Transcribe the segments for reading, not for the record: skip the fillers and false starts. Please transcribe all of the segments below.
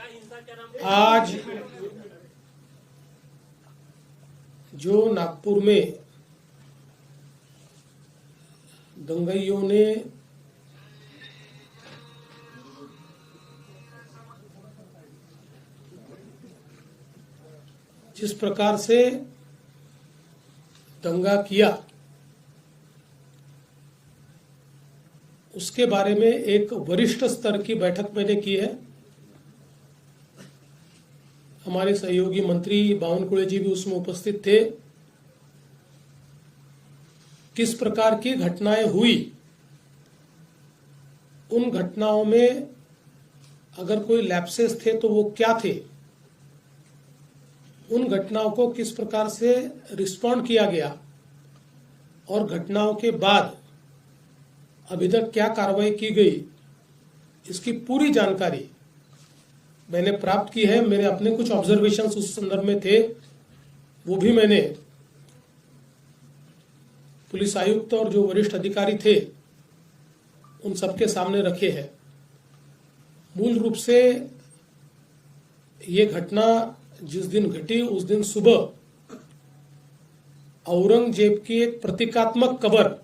आज जो नागपुर में दंगाइयों ने जिस प्रकार से दंगा किया उसके बारे में एक वरिष्ठ स्तर की बैठक मैंने की है। हमारे सहयोगी मंत्री बावनकुळे जी भी उसमें उपस्थित थे। किस प्रकार की घटनाएं हुई, उन घटनाओं में अगर कोई लैप्सेस थे तो वो क्या थे, उन घटनाओं को किस प्रकार से रिस्पॉन्ड किया गया और घटनाओं के बाद अभी तक क्या कार्रवाई की गई, इसकी पूरी जानकारी मैंने प्राप्त की है। मेरे अपने कुछ ऑब्जर्वेशंस उस संदर्भ में थे, वो भी मैंने पुलिस आयुक्त और जो वरिष्ठ अधिकारी थे उन सबके सामने रखे हैं। मूल रूप से ये घटना जिस दिन घटी उस दिन सुबह औरंगजेब की एक प्रतीकात्मक कब्र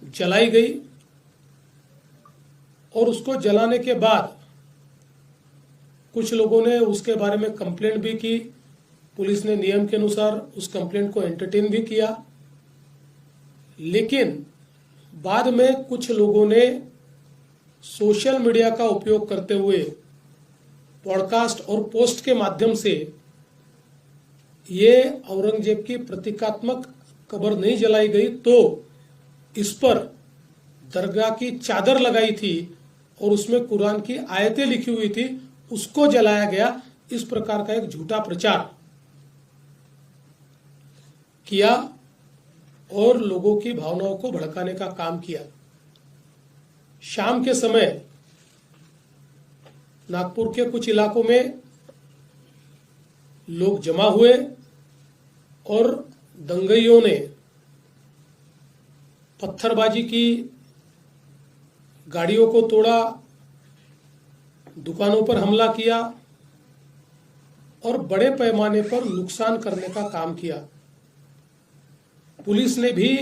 जलाई गई और उसको जलाने के बाद कुछ लोगों ने उसके बारे में कंप्लेंट भी की। पुलिस ने नियम के अनुसार उस कंप्लेंट को एंटरटेन भी किया, लेकिन बाद में कुछ लोगों ने सोशल मीडिया का उपयोग करते हुए पॉडकास्ट और पोस्ट के माध्यम से ये औरंगजेब की प्रतीकात्मक कब्र नहीं जलाई गई तो इस पर दरगाह की चादर लगाई थी और उसमें कुरान की आयतें लिखी हुई थी, उसको जलाया गया। इस प्रकार का एक झूठा प्रचार किया और लोगों की भावनाओं को भड़काने का काम किया। शाम के समय नागपुर के कुछ इलाकों में लोग जमा हुए और दंगाइयों ने पत्थरबाजी की, गाड़ियों को तोड़ा, दुकानों पर हमला किया और बड़े पैमाने पर नुकसान करने का काम किया। पुलिस ने भी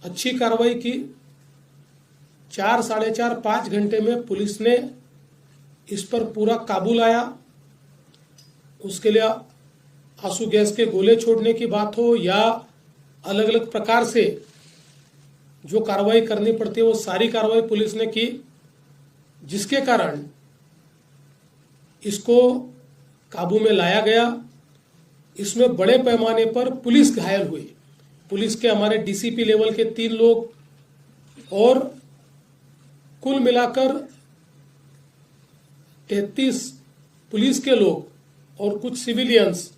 अच्छी कार्रवाई की। 4, साढ़े 4, 5 घंटे में पुलिस ने इस पर पूरा काबू लाया। उसके लिए आंसू गैस के गोले छोड़ने की बात हो या अलग अलग प्रकार से जो कार्रवाई करनी पड़ती है वो सारी कार्रवाई पुलिस ने की, जिसके कारण इसको काबू में लाया गया। इसमें बड़े पैमाने पर पुलिस घायल हुई। पुलिस के हमारे डीसीपी लेवल के 3 लोग और कुल मिलाकर 33 पुलिस के लोग और कुछ सिविलियंस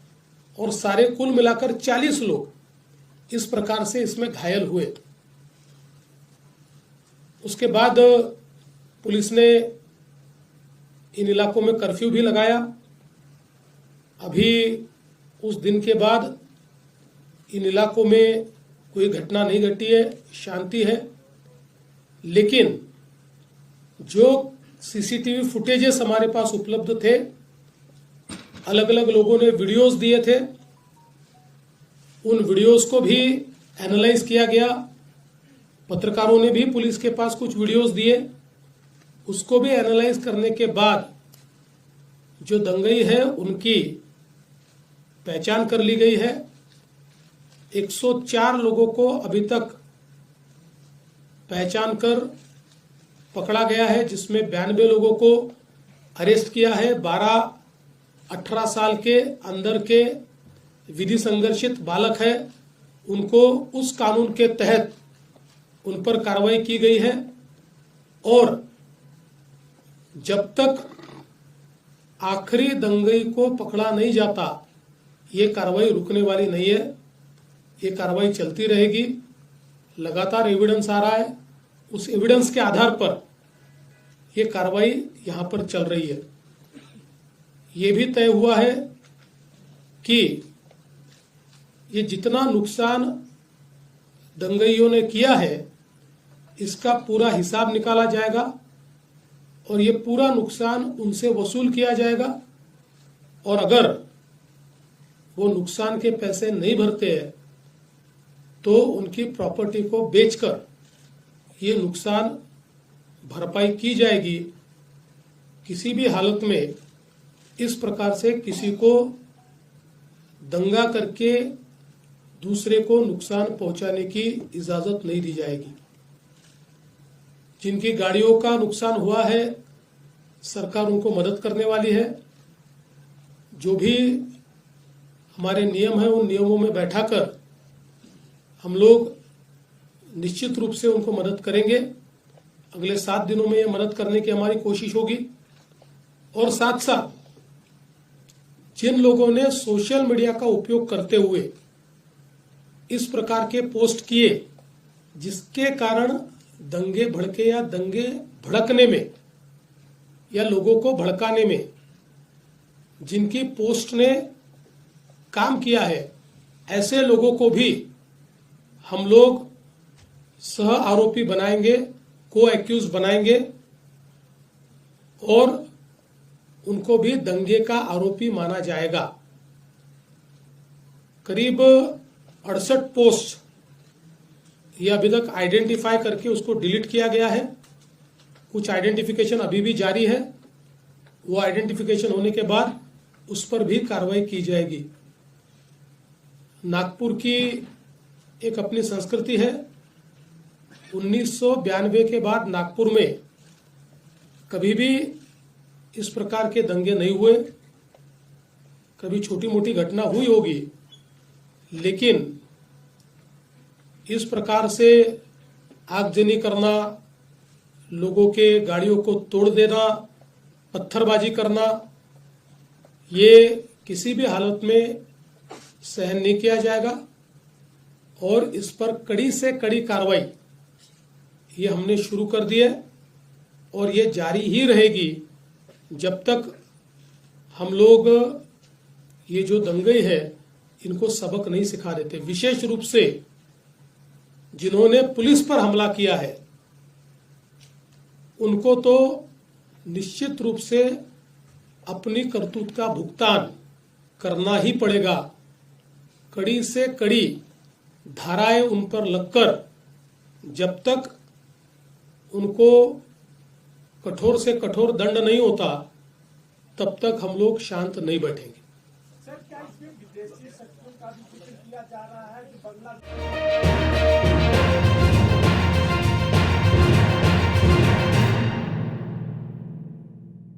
और सारे कुल मिलाकर 40 लोग इस प्रकार से इसमें घायल हुए। उसके बाद पुलिस ने इन इलाकों में कर्फ्यू भी लगाया। अभी उस दिन के बाद इन इलाकों में कोई घटना नहीं घटी है, शांति है। लेकिन जो सीसीटीवी फुटेजेस हमारे पास उपलब्ध थे, अलग अलग लोगों ने वीडियोस दिए थे, उन वीडियोस को भी एनालाइज किया गया। पत्रकारों ने भी पुलिस के पास कुछ वीडियोस दिए, उसको भी एनालाइज करने के बाद जो दंगाई है उनकी पहचान कर ली गई है। 104 लोगों को अभी तक पहचान कर पकड़ा गया है, जिसमें 92 लोगों को अरेस्ट किया है। 12-18 साल के अंदर के विधि संघर्षित बालक है, उनको उस कानून के तहत उन पर कार्रवाई की गई है। और जब तक आखिरी दंगाई को पकड़ा नहीं जाता ये कार्रवाई रुकने वाली नहीं है, ये कार्रवाई चलती रहेगी। लगातार एविडेंस आ रहा है, उस एविडेंस के आधार पर ये कार्रवाई यहां पर चल रही है। ये भी तय हुआ है कि ये जितना नुकसान दंगाइयों ने किया है इसका पूरा हिसाब निकाला जाएगा और ये पूरा नुकसान उनसे वसूल किया जाएगा। और अगर वो नुकसान के पैसे नहीं भरते हैं तो उनकी प्रॉपर्टी को बेचकर ये नुकसान भरपाई की जाएगी। किसी भी हालत में इस प्रकार से किसी को दंगा करके दूसरे को नुकसान पहुंचाने की इजाजत नहीं दी जाएगी। जिनकी गाड़ियों का नुकसान हुआ है, सरकार उनको मदद करने वाली है। जो भी हमारे नियम है उन नियमों में बैठाकर हम लोग निश्चित रूप से उनको मदद करेंगे। अगले 7 दिनों में ये मदद करने की हमारी कोशिश होगी। और साथ साथ जिन लोगों ने सोशल मीडिया का उपयोग करते हुए इस प्रकार के पोस्ट किए जिसके कारण दंगे भड़के या दंगे भड़कने में या लोगों को भड़काने में जिनकी पोस्ट ने काम किया है, ऐसे लोगों को भी हम लोग सह आरोपी बनाएंगे, को एक्यूज बनाएंगे और उनको भी दंगे का आरोपी माना जाएगा। करीब 68 पोस्ट ये अभी तक आइडेंटिफाई करके उसको डिलीट किया गया है। कुछ आइडेंटिफिकेशन अभी भी जारी है। वो आइडेंटिफिकेशन होने के बाद उस पर भी कार्रवाई की जाएगी। नागपुर की एक अपनी संस्कृति है। 1992 के बाद नागपुर में कभी भी इस प्रकार के दंगे नहीं हुए। कभी छोटी मोटी घटना हुई होगी, लेकिन इस प्रकार से आगजनी करना, लोगों के गाड़ियों को तोड़ देना, पत्थरबाजी करना, ये किसी भी हालत में सहन नहीं किया जाएगा। और इस पर कड़ी से कड़ी कार्रवाई ये हमने शुरू कर दी है और ये जारी ही रहेगी जब तक हम लोग ये जो दंगे हैं इनको सबक नहीं सिखा देते। विशेष रूप से जिन्होंने पुलिस पर हमला किया है उनको तो निश्चित रूप से अपनी करतूत का भुगतान करना ही पड़ेगा। कड़ी से कड़ी धाराएं उन पर लगकर जब तक उनको कठोर से कठोर दंड नहीं होता तब तक हम लोग शांत नहीं बैठेंगे। सर, क्या इसमें विदेशी शक्तियों का भी जिक्र किया जा रहा है कि बांग्लादेश